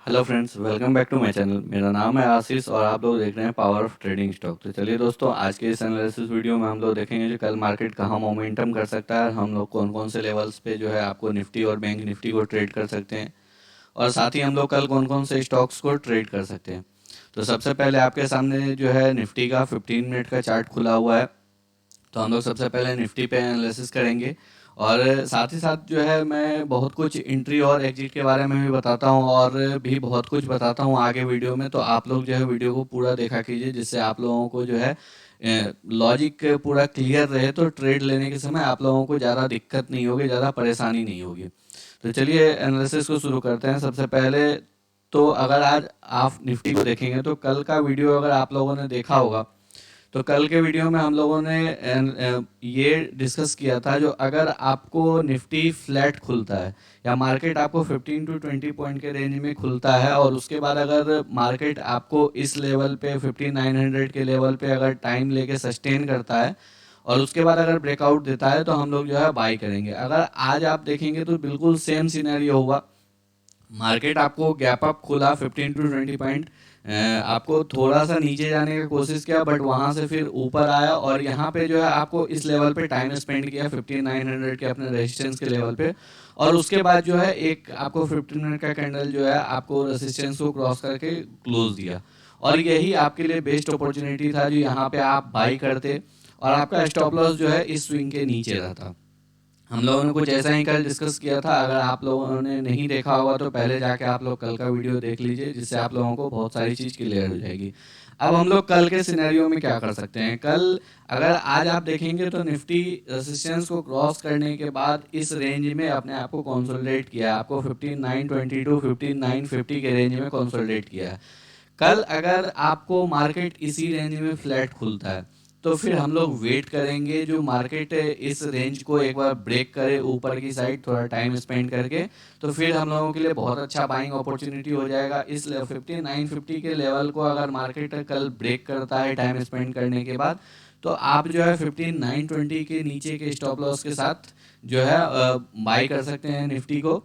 Hello friends, welcome back to my channel. मेरा नाम है आशीष और आप लोग देख रहे हैं पावर ऑफ ट्रेडिंग स्टॉक। तो चलिए दोस्तों, आज के इस एनालिसिस वीडियो में हम लोग देखेंगे कि कल मार्केट कहाँ मोमेंटम कर सकता है, हम लोग कौन कौन से लेवल्स पे जो है आपको निफ्टी और बैंक निफ्टी को ट्रेड कर सकते हैं, और साथ ही हम लोग कल कौन कौन से स्टॉक्स को ट्रेड कर सकते हैं। तो सबसे पहले आपके सामने जो है निफ्टी का 15 मिनट का चार्ट खुला हुआ है। तो हम लोग सबसे पहले निफ्टी पे एनालिसिस करेंगे, और साथ ही साथ जो है मैं बहुत कुछ इंट्री और एग्जिट के बारे में भी बताता हूँ, और भी बहुत कुछ बताता हूँ आगे वीडियो में। तो आप लोग जो है वीडियो को पूरा देखा कीजिए, जिससे आप लोगों को जो है लॉजिक पूरा क्लियर रहे, तो ट्रेड लेने के समय आप लोगों को ज़्यादा दिक्कत नहीं होगी, ज़्यादा परेशानी नहीं होगी। तो चलिए एनालिसिस को शुरू करते हैं। सबसे पहले तो अगर आज आप निफ्टी को देखेंगे, तो कल का वीडियो अगर आप लोगों ने देखा होगा, तो कल के वीडियो में हम लोगों ने ये डिस्कस किया था, जो अगर आपको निफ्टी फ्लैट खुलता है या मार्केट आपको 15 टू 20 पॉइंट के रेंज में खुलता है, और उसके बाद अगर मार्केट आपको इस लेवल पे 5900 के लेवल पे अगर टाइम लेके सस्टेन करता है और उसके बाद अगर ब्रेकआउट देता है, तो हम लोग जो है बाई करेंगे। अगर आज आप देखेंगे तो बिल्कुल सेम सिनेरियो होगा। मार्केट आपको गैप अप खुला 15 टू 20 पॉइंट, आपको थोड़ा सा नीचे जाने की कोशिश किया, बट वहां से फिर ऊपर आया और यहाँ पे जो है आपको इस लेवल पे टाइम स्पेंड किया 5900 के अपने रेजिस्टेंस के लेवल पे। और उसके बाद जो है एक आपको 15 मिनट का कैंडल जो है आपको रेजिस्टेंस को क्रॉस करके क्लोज दिया, और यही आपके लिए बेस्ट अपॉर्चुनिटी था, जो यहाँ पे आप बाई करते और आपका स्टॉप लॉस जो है इस स्विंग के नीचे रहता। हम लोगों ने कुछ ऐसा ही कल डिस्कस किया था। अगर आप लोगों ने नहीं देखा होगा तो पहले जाके आप लोग कल का वीडियो देख लीजिए, जिससे आप लोगों को बहुत सारी चीज़ क्लियर हो जाएगी। अब हम लोग कल के सिनेरियो में क्या कर सकते हैं। कल अगर आज आप देखेंगे तो निफ्टी रेजिस्टेंस को क्रॉस करने के बाद इस रेंज में अपने आप को कंसोलिडेट किया है। आपको 15920 टू 15950 के रेंज में कंसोलिडेट किया है। कल अगर आपको मार्केट इसी रेंज में फ्लैट खुलता है, तो फिर हम लोग वेट करेंगे जो मार्केट इस रेंज को एक बार ब्रेक करे ऊपर की साइड, थोड़ा टाइम स्पेंड करके, तो फिर हम लोगों के लिए बहुत अच्छा बाइंग अपॉर्चुनिटी हो जाएगा। इस 5950 के लेवल को अगर मार्केट कल ब्रेक करता है टाइम स्पेंड करने के बाद, तो आप जो है 15920 के नीचे के स्टॉप लॉस के साथ जो है बाई कर सकते हैं निफ्टी को।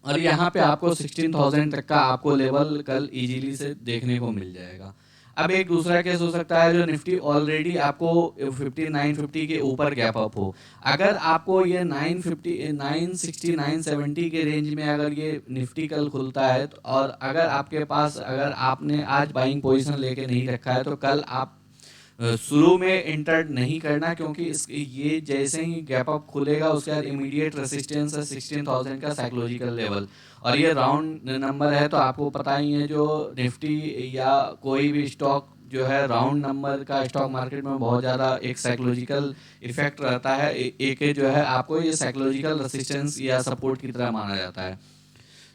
और यहाँ पे आपको 16,000 तक का आपको लेवल कल इजीली से देखने को मिल जाएगा। अब एक दूसरा केस हो सकता है, जो निफ्टी ऑलरेडी आपको 5950 के ऊपर गैप अप हो। अगर आपको ये 950 960 970 के रेंज में अगर ये निफ्टी कल खुलता है, तो और अगर आपके पास अगर आपने आज बाइंग पोजीशन लेके नहीं रखा है, तो कल आप शुरू में एंटर नहीं करना, क्योंकि इस ये जैसे ही गैप अप खुलेगा उसके बाद इमीडिएट रेसिस्टेंस है 16,000 का साइकोलॉजिकल लेवल, और ये राउंड नंबर है। तो आपको पता ही है, जो निफ्टी या कोई भी स्टॉक जो है राउंड नंबर का स्टॉक मार्केट में बहुत ज़्यादा एक साइकोलॉजिकल इफेक्ट रहता है। एक जो है आपको ये साइकोलॉजिकल रेसिस्टेंस या सपोर्ट की तरह माना जाता है।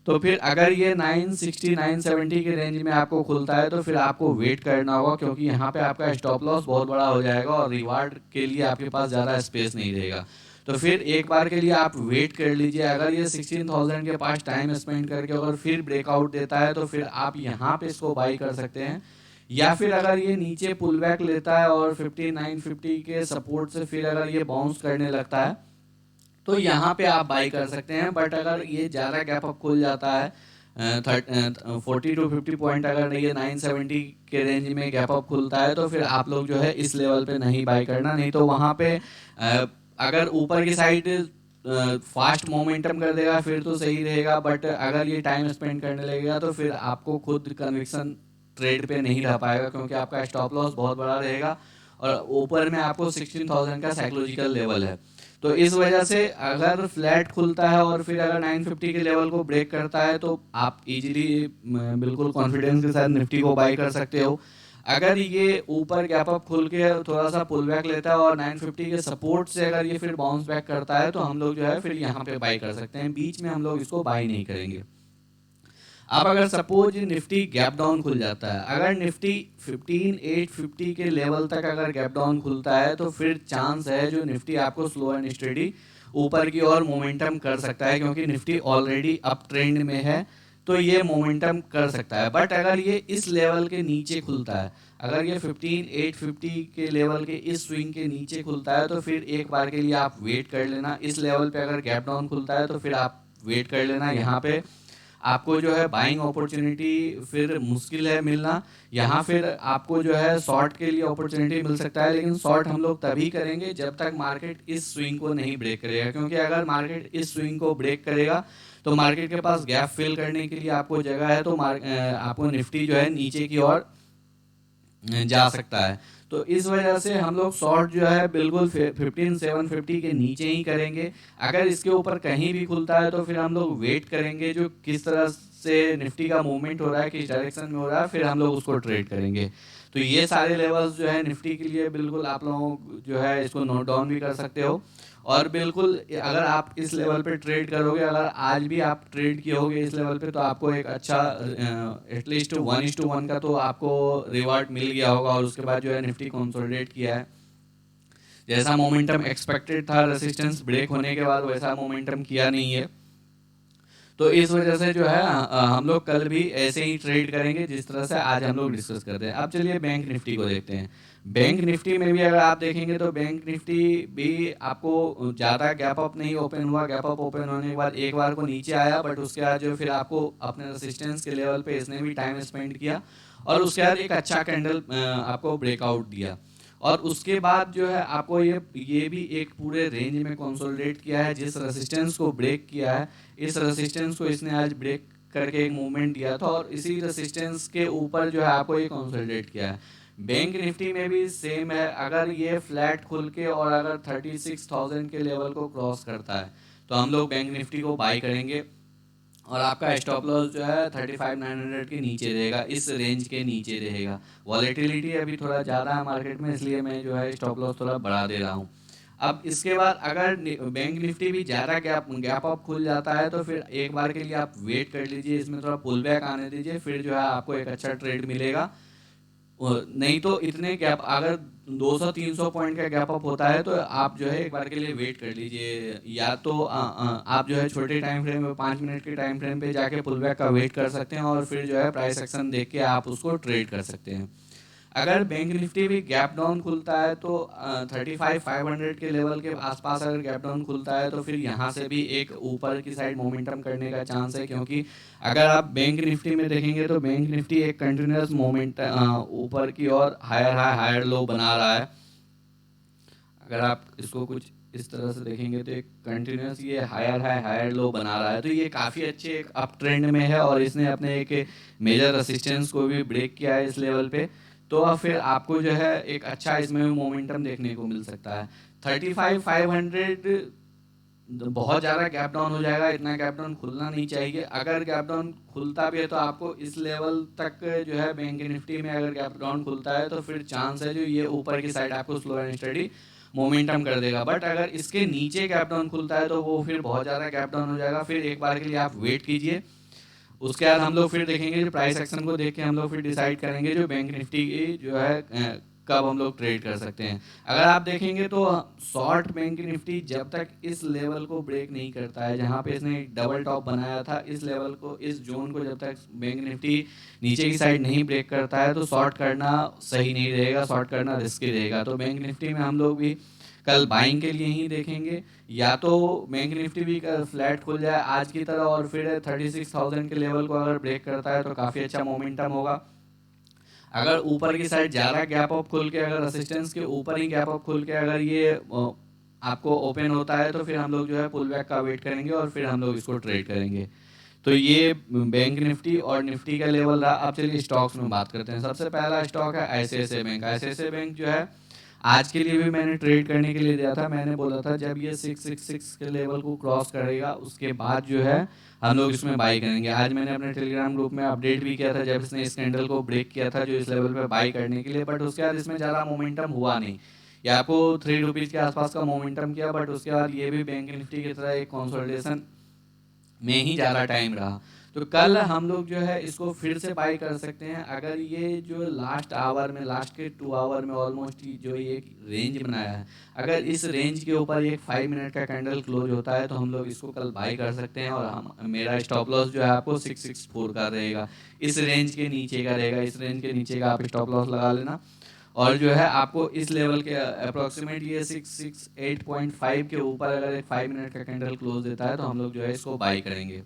तो फिर अगर ये 960 970 के रेंज में आपको खुलता है, तो फिर आपको वेट करना होगा, क्योंकि यहाँ पे आपका स्टॉप लॉस बहुत बड़ा हो जाएगा और रिवार्ड के लिए आपके पास ज़्यादा स्पेस नहीं रहेगा। तो फिर एक बार के लिए आप वेट कर लीजिए। अगर ये 16,000 के पास टाइम स्पेंड करके अगर फिर ब्रेकआउट देता है, तो फिर आप यहाँ पे इसको बाई कर सकते हैं। या फिर अगर ये नीचे पुल बैक लेता है और 5950 के सपोर्ट से फिर अगर ये बाउंस करने लगता है, तो यहाँ पे आप बाई कर सकते हैं। बट अगर ये ज़्यादा गैप अप खुल जाता है 40 टू 50 पॉइंट, अगर ये 970 के रेंज में गैप अप खुलता है, तो फिर आप लोग जो है इस लेवल पे नहीं बाई करना। नहीं तो वहाँ पे अगर ऊपर की साइड फास्ट मोमेंटम कर देगा फिर तो सही रहेगा, बट अगर ये टाइम स्पेंड करने लगेगा, तो फिर आपको खुद कन्विक्शन ट्रेड पे नहीं रह पाएगा, क्योंकि आपका स्टॉप लॉस बहुत बड़ा रहेगा और ऊपर में आपको 16,000 का साइकोलॉजिकल लेवल है। तो इस वजह से अगर फ्लैट खुलता है और फिर अगर 950 के लेवल को ब्रेक करता है, तो आप इजीली बिल्कुल कॉन्फिडेंस के साथ निफ्टी को बाई कर सकते हो। अगर ये ऊपर गैप अप खुल के थोड़ा सा पुल बैक लेता है और 950 के सपोर्ट से अगर ये फिर बाउंस बैक करता है, तो हम लोग जो है फिर यहाँ पे बाई कर सकते हैं। बीच में हम लोग इसको बाई नहीं करेंगे। अब अगर सपोज निफ्टी गैप डाउन खुल जाता है, अगर निफ्टी 15,850 के लेवल तक अगर गैप डाउन खुलता है, तो फिर चांस है जो निफ्टी आपको स्लो एंड स्टेडी ऊपर की ओर मोमेंटम कर सकता है, क्योंकि निफ्टी ऑलरेडी अप ट्रेंड में है, तो ये मोमेंटम कर सकता है। बट अगर ये इस लेवल के नीचे खुलता है, अगर ये 15,850 के लेवल के इस स्विंग के नीचे खुलता है, तो फिर एक बार के लिए आप वेट कर लेना। इस लेवल पे अगर गैप डाउन खुलता है, तो फिर आप वेट कर लेना यहाँ पे। आपको जो है बाइंग अपॉर्चुनिटी फिर मुश्किल है मिलना। यहाँ फिर आपको जो है शॉर्ट के लिए अपॉर्चुनिटी मिल सकता है, लेकिन शॉर्ट हम लोग तभी करेंगे जब तक मार्केट इस स्विंग को नहीं ब्रेक करेगा, क्योंकि अगर मार्केट इस स्विंग को ब्रेक करेगा तो मार्केट के पास गैप फिल करने के लिए आपको जगह है, तो आपको निफ्टी जो है नीचे की ओर जा सकता है। तो इस वजह से हम लोग शॉर्ट जो है बिल्कुल 15,750 के नीचे ही करेंगे। अगर इसके ऊपर कहीं भी खुलता है तो फिर हम लोग वेट करेंगे जो किस तरह से निफ्टी का मूवमेंट हो रहा है, किस डायरेक्शन में हो रहा है, फिर हम लोग उसको ट्रेड करेंगे। तो ये सारे लेवल्स जो है निफ्टी के लिए बिल्कुल आप लोगों जो है इसको नोट डाउन भी कर सकते हो। और बिल्कुल अगर आप इस लेवल पे ट्रेड करोगे, अगर आज भी आप ट्रेड किए होगे इस लेवल पे, तो आपको एक अच्छा एटलीस्ट 1:1 का तो आपको रिवार्ड मिल गया होगा। और उसके बाद जो है निफ्टी कंसोलिडेट किया है, जैसा मोमेंटम एक्सपेक्टेड था रेसिस्टेंस ब्रेक होने के बाद वैसा मोमेंटम किया नहीं है। तो इस वजह से जो है हम लोग कल भी ऐसे ही ट्रेड करेंगे जिस तरह से आज हम लोग डिस्कस करते हैं। अब चलिए बैंक निफ्टी को देखते हैं। बैंक निफ्टी में भी अगर आप देखेंगे तो बैंक निफ्टी भी आपको ज़्यादा गैप अप नहीं ओपन हुआ। गैप अप ओपन होने के बाद एक बार को नीचे आया, बट उसके बाद जो फिर आपको अपने रेसिस्टेंस के लेवल पे इसने भी टाइम स्पेंड किया और उसके बाद एक अच्छा कैंडल आपको ब्रेकआउट दिया। और उसके बाद जो है आपको ये भी एक पूरे रेंज में कंसोलिडेट किया है। जिस रेसिस्टेंस को ब्रेक किया है, इस रेसिस्टेंस को इसने आज ब्रेक करके एक मूवमेंट दिया था और इसी रेसिस्टेंस के ऊपर जो है आपको ये कंसोलिडेट किया है। बैंक निफ्टी में भी सेम है। अगर ये फ्लैट खुल के और अगर 36,000 के लेवल को क्रॉस करता है तो हम लोग बैंक निफ्टी को बाई करेंगे और आपका स्टॉप लॉस जो है 35,900 के नीचे रहेगा, इस रेंज के नीचे रहेगा। वॉलेटिलिटी अभी थोड़ा ज़्यादा है मार्केट में, इसलिए मैं जो है स्टॉप लॉस थोड़ा बढ़ा दे रहा हूँ। अब इसके बाद अगर बैंक निफ्टी भी ज़्यादा गैप अप खुल जाता है तो फिर एक बार के लिए आप वेट कर लीजिए, इसमें थोड़ा पुल बैक आने दीजिए, फिर जो है आपको एक अच्छा ट्रेड मिलेगा। नहीं तो इतने गैप अगर 200-300 पॉइंट का गैप अप होता है तो आप जो है एक बार के लिए वेट कर लीजिए। या तो आप जो है छोटे टाइम फ्रेम में 5 मिनट के टाइम फ्रेम पे जाके पुल बैक का वेट कर सकते हैं और फिर जो है प्राइस एक्शन देख के आप उसको ट्रेड कर सकते हैं। अगर बैंक निफ्टी भी गैप डाउन खुलता है तो 35,500 के लेवल के आसपास अगर गैप डाउन खुलता है तो फिर यहाँ से भी एक ऊपर की साइड मोमेंटम करने का चांस है, क्योंकि अगर आप बैंक निफ्टी में देखेंगे तो बैंक निफ्टी एक कंटिन्यूस मोमेंट ऊपर की ओर हायर हाई हायर लो बना रहा है। अगर आप इसको कुछ इस तरह से देखेंगे तो एक कंटिन्यूस ये हायर हाई हायर लो बना रहा है, तो ये काफ़ी अच्छे एक अप ट्रेंड में है और इसने अपने एक मेजर रेसिस्टेंस को भी ब्रेक किया है इस लेवल पे। तो अब फिर आपको जो है एक अच्छा इसमें मोमेंटम देखने को मिल सकता है। 35,500 बहुत ज़्यादा गैप डाउन हो जाएगा, इतना गैप डाउन खुलना नहीं चाहिए। अगर गैप डाउन खुलता भी है तो आपको इस लेवल तक जो है बैंक निफ्टी में अगर गैप डाउन खुलता है तो फिर चांस है जो ये ऊपर की साइड आपको स्लो एंड स्टडी मोमेंटम कर देगा। बट अगर इसके नीचे गैप डाउन खुलता है तो वो फिर बहुत ज़्यादा गैप डाउन हो जाएगा। फिर एक बार के लिए आप वेट कीजिए, उसके बाद हम लोग फिर देखेंगे जो प्राइस एक्शन को देख के हम लोग फिर डिसाइड करेंगे जो बैंक निफ्टी की जो है कब हम लोग ट्रेड कर सकते हैं। अगर आप देखेंगे तो शॉर्ट बैंक निफ्टी जब तक इस लेवल को ब्रेक नहीं करता है जहां पे इसने डबल टॉप बनाया था, इस लेवल को इस जोन को जब तक बैंक निफ्टी नीचे की साइड नहीं ब्रेक करता है तो शॉर्ट करना सही नहीं रहेगा, शॉर्ट करना रिस्की रहेगा। तो बैंक निफ्टी में हम लोग भी कल बाइंग के लिए ही देखेंगे। या तो बैंक निफ्टी भी फ्लैट खुल जाए आज की तरह और फिर 36,000 के लेवल को अगर ब्रेक करता है तो काफ़ी अच्छा मोमेंटम होगा। अगर ऊपर की साइड ज़्यादा गैप अप खुल के अगर रेसिस्टेंस के ऊपर ही गैप अप खुल के अगर ये आपको ओपन होता है तो फिर हम लोग जो है पुल बैक का वेट करेंगे और फिर हम लोग इसको ट्रेड करेंगे। तो ये बैंक निफ्टी और निफ्टी का लेवल रहा। अब चलिए स्टॉक्स में बात करते हैं। सबसे पहला स्टॉक है आईसीआईसीआई बैंक। आईसीआईसीआई बैंक जो है आज के लिए भी मैंने ट्रेड करने के लिए दिया था। मैंने बोला था जब ये 666 के लेवल को क्रॉस करेगा उसके बाद जो है हम लोग इसमें बाई करेंगे। आज मैंने अपने टेलीग्राम ग्रुप में अपडेट भी किया था जब इसने इस कैंडल को ब्रेक किया था जो इस लेवल पे बाई करने के लिए, बट उसके बाद इसमें ज़्यादा मोमेंटम हुआ नहीं। ये आपको 3 रुपीज़ के आसपास का मोमेंटम किया, बट उसके बाद ये भी बैंक निफ्टी की तरह एक कंसोलिडेशन में ही ज़्यादा टाइम रहा। तो कल हम लोग जो है इसको फिर से बाई कर सकते हैं। अगर ये जो लास्ट आवर में लास्ट के 2 आवर में ऑलमोस्ट जो ये रेंज बनाया है, अगर इस रेंज के ऊपर एक 5 मिनट का कैंडल क्लोज होता है तो हम लोग इसको कल बाई कर सकते हैं। और हम मेरा स्टॉप लॉस जो है आपको 664 का रहेगा, इस रेंज के नीचे का रहेगा। इस रेंज के नीचे का आप स्टॉप लॉस लगा लेना। और जो है आपको इस लेवल के अप्रोक्सीमेट ये 668.5 के ऊपर अगर एक 5 मिनट का कैंडल क्लोज देता है तो हम लोग जो है इसको बाई करेंगे।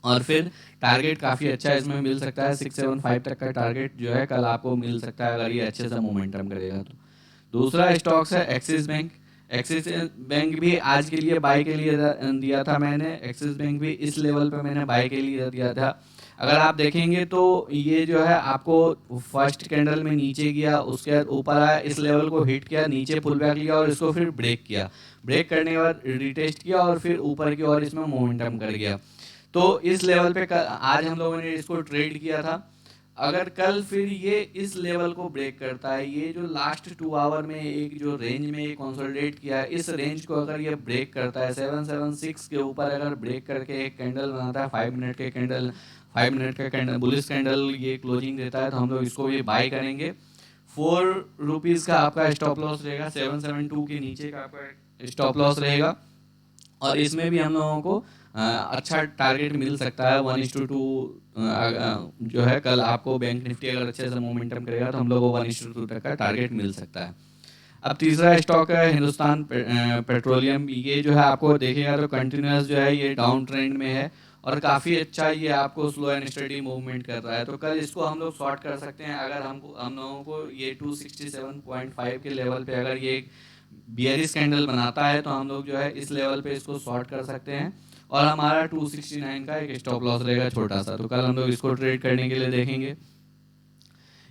और फिर टारगेट काफ़ी अच्छा इसमें मिल सकता है, 675 तक का टारगेट जो है कल आपको मिल सकता है अगर ये अच्छे से मोमेंटम करेगा तो। दूसरा स्टॉक्स है एक्सिस बैंक। एक्सिस बैंक भी आज के लिए बाय के लिए दिया था मैंने। एक्सिस बैंक भी इस लेवल पे मैंने बाय के लिए दिया था। अगर आप देखेंगे तो ये जो है आपको फर्स्ट कैंडल में नीचे गया, उसके बाद ऊपर आया, इस लेवल को हिट किया, नीचे पुल बैक लिया और इसको फिर ब्रेक किया। ब्रेक करने के बाद रिटेस्ट किया और फिर ऊपर की ओर इसमें मोमेंटम कर गया। तो इस लेवल पे आज हम लोगों ने इसको ट्रेड किया था। अगर कल फिर ये इस लेवल को ब्रेक करता है, ये जो लास्ट 2 आवर में एक जो रेंज में ये कंसोलिडेट किया है, इस रेंज को अगर ये ब्रेक करता है 776 के ऊपर अगर ब्रेक करके एक कैंडल बनाता है 5 मिनट के कैंडल, 5 मिनट का कैंडल बुलिश कैंडल ये क्लोजिंग देता है, तो हम लोग इसको भी बाय करेंगे। 4 रुपीज़ का आपका स्टॉप लॉस रहेगा, 772 के नीचे का आपका स्टॉप लॉस रहेगा। और इसमें भी हम लोगों को अच्छा टारगेट मिल सकता है 1:2। जो है कल आपको बैंक निफ्टी अगर अच्छे से मोमेंटम करेगा तो हम लोग को 1:2 तक का टारगेट मिल सकता है। अब तीसरा स्टॉक है हिंदुस्तान पेट्रोलियम। ये जो है आपको देखेगा तो कंटिन्यूस जो है ये डाउन ट्रेंड में है और काफ़ी अच्छा ये आपको स्लो एंड स्टडी मूवमेंट कर रहा है। तो कल इसको हम लोग शॉर्ट कर सकते हैं अगर हम लोगों को ये 267.5 के लेवल पे अगर ये बियरिश कैंडल बनाता है तो हम लोग जो है इस लेवल पे इसको शॉर्ट कर सकते हैं। और हमारा 269 का एक स्टॉप लॉस रहेगा छोटा सा, तो कल हम लोग इसको ट्रेड करने के लिए देखेंगे।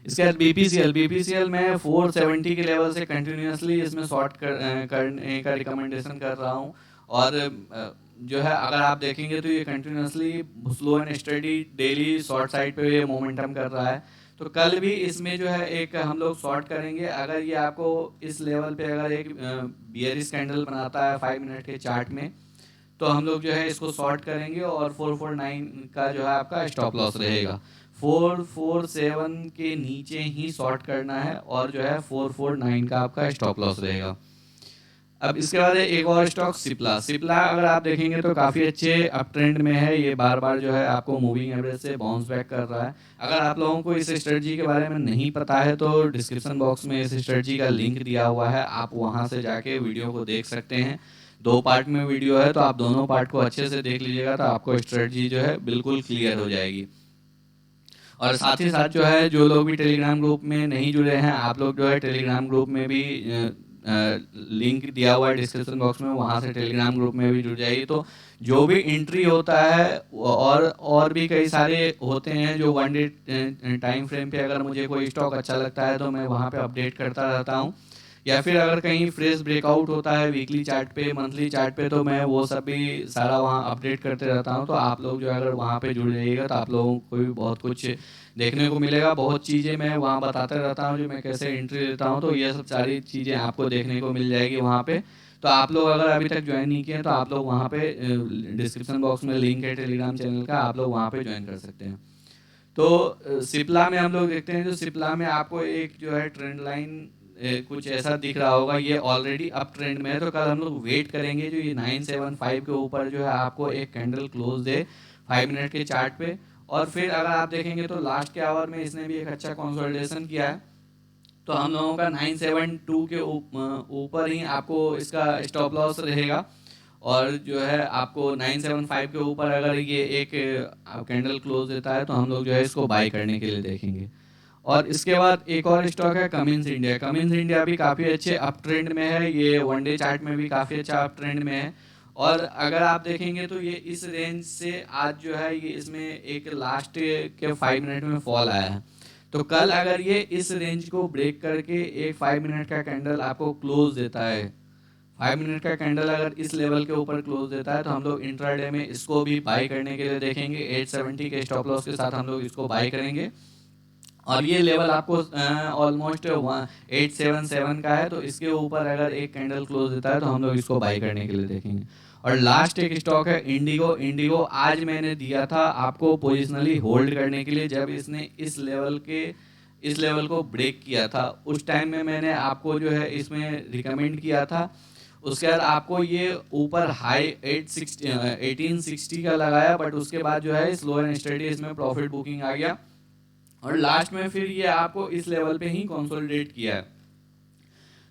इसके बाद बीपीसीएल में 470 के लेवल से कंटिन्यूसली इसमें शॉर्ट करने का रिकमेंडेशन कर रहा हूँ। और जो है अगर आप देखेंगे तो ये continuously slow and study daily short side पे ये मोमेंटम कर रहा है। तो कल भी इसमें जो है एक हम लोग शॉर्ट करेंगे अगर ये आपको इस लेवल पे अगर एक बियरिश कैंडल बनाता है 5 मिनट के चार्ट में, तो हम लोग जो है इसको शॉर्ट करेंगे और 449 का जो है आपका स्टॉप लॉस रहेगा। 447 के नीचे ही शॉर्ट करना है और जो है 449 का आपका स्टॉप लॉस रहेगा। अब इसके बाद एक और स्टॉक सिप्ला। सिप्ला अगर आप देखेंगे तो काफ़ी अच्छे अप ट्रेंड में है, ये बार बार जो है आपको मूविंग एवरेज से बाउंस बैक कर रहा है। अगर आप लोगों को इस स्ट्रेटजी के बारे में नहीं पता है तो डिस्क्रिप्शन बॉक्स में इस स्ट्रेटजी का लिंक दिया हुआ है, आप वहां से जाके वीडियो को देख सकते हैं। 2 पार्ट में वीडियो है, तो आप दोनों पार्ट को अच्छे से देख लीजिएगा तो आपको स्ट्रेटजी जो है बिल्कुल क्लियर हो जाएगी। और साथ ही साथ जो है जो लोग भी टेलीग्राम ग्रुप में नहीं जुड़े हैं, आप लोग जो है टेलीग्राम ग्रुप में भी लिंक दिया हुआ है डिस्क्रिप्शन बॉक्स में, वहाँ से टेलीग्राम ग्रुप में भी जुड़ जाइए। तो जो भी एंट्री होता है और भी कई सारे होते हैं जो 1 डे टाइम फ्रेम पे अगर मुझे कोई स्टॉक अच्छा लगता है तो मैं वहाँ पे अपडेट करता रहता हूँ। या फिर अगर कहीं फ्रेश ब्रेकआउट होता है वीकली चार्ट पे, मंथली चार्ट पे, तो मैं वो सब भी सारा वहाँ अपडेट करते रहता हूँ। तो आप लोग जो है अगर वहाँ पे जुड़ जाइएगा तो आप लोगों को भी बहुत कुछ देखने को मिलेगा। बहुत चीज़ें मैं वहाँ बताते रहता हूँ जो मैं कैसे एंट्री लेता हूँ, तो ये सब सारी चीज़ें आपको देखने को मिल जाएगी वहाँ पे। तो आप लोग अगर अभी तक ज्वाइन नहीं किए हैं तो आप लोग वहाँ पे डिस्क्रिप्शन बॉक्स में लिंक है टेलीग्राम चैनल का, आप लोग वहाँ पे ज्वाइन कर सकते हैं। तो सिप्ला में हम लोग देखते हैं, जो सिप्ला में आपको एक जो है ट्रेंड लाइन कुछ ऐसा दिख रहा होगा, ये ऑलरेडी अप ट्रेंड में है। तो कल हम लोग वेट करेंगे जो ये 975 के ऊपर जो है आपको एक कैंडल क्लोज दे 5 मिनट के चार्ट पे। और फिर अगर आप देखेंगे तो लास्ट के आवर में इसने भी एक अच्छा कंसोलिडेशन किया है, तो हम लोगों का 972 के ऊपर ही आपको इसका स्टॉप लॉस रहेगा। और जो है आपको 975 के ऊपर अगर ये एक कैंडल क्लोज देता है तो हम लोग जो है इसको बाय करने के लिए देखेंगे। और इसके बाद एक और स्टॉक है कमिंस इंडिया। कमिंस इंडिया भी काफ़ी अच्छे अप ट्रेंड में है, ये 1 डे चार्ट में भी काफ़ी अच्छा अप ट्रेंड में है। और अगर आप देखेंगे तो ये इस रेंज से आज जो है ये इसमें एक लास्ट के 5 मिनट में फॉल आया है। तो कल अगर ये इस रेंज को ब्रेक करके एक 5 मिनट का कैंडल आपको क्लोज देता है, 5 मिनट का कैंडल अगर इस लेवल के ऊपर क्लोज देता है तो हम लोग इंट्राडे में इसको भी बाय करने के लिए देखेंगे। 870 के स्टॉप लॉस के साथ हम लोग इसको बाय करेंगे। और ये लेवल आपको ऑलमोस्ट 877 का है, तो इसके ऊपर अगर एक कैंडल क्लोज देता है तो हम लोग इसको बाय करने के लिए देखेंगे। और लास्ट एक स्टॉक है इंडिगो। इंडिगो आज मैंने दिया था आपको पोजिशनली होल्ड करने के लिए, जब इसने इस लेवल को ब्रेक किया था उस टाइम में मैंने आपको जो है इसमें रिकमेंड किया था। उसके बाद आपको ये ऊपर हाई 1860 का लगाया, बट उसके बाद जो है स्लो एंड स्टडी इसमें प्रॉफिट बुकिंग आ गया और लास्ट में फिर ये आपको इस लेवल पे ही कंसोलिडेट किया है।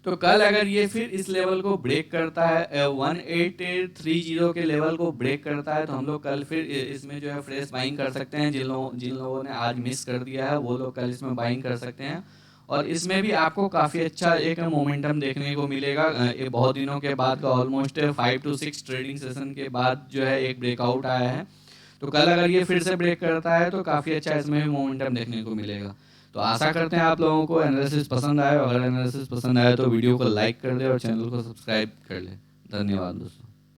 तो कल अगर ये फिर इस लेवल को ब्रेक करता है 1830 के लेवल को ब्रेक करता है, तो हम लोग कल फिर इसमें जो है फ्रेश बाइंग कर सकते हैं। जिन लोगों ने आज मिस कर दिया है वो लोग कल इसमें बाइंग कर सकते हैं। और इसमें भी आपको काफ़ी अच्छा एक मोमेंटम देखने को मिलेगा। ये बहुत दिनों के बाद का ऑलमोस्ट 5 to 6 ट्रेडिंग सेशन के बाद जो है एक ब्रेकआउट आया है। तो कल अगर ये फिर से ब्रेक करता है तो काफ़ी अच्छा इसमें भी मोमेंटम देखने को मिलेगा। तो आशा करते हैं आप लोगों को एनालिसिस पसंद आए। अगर एनालिसिस पसंद आए तो वीडियो को लाइक कर दे और चैनल को सब्सक्राइब कर ले। धन्यवाद दोस्तों।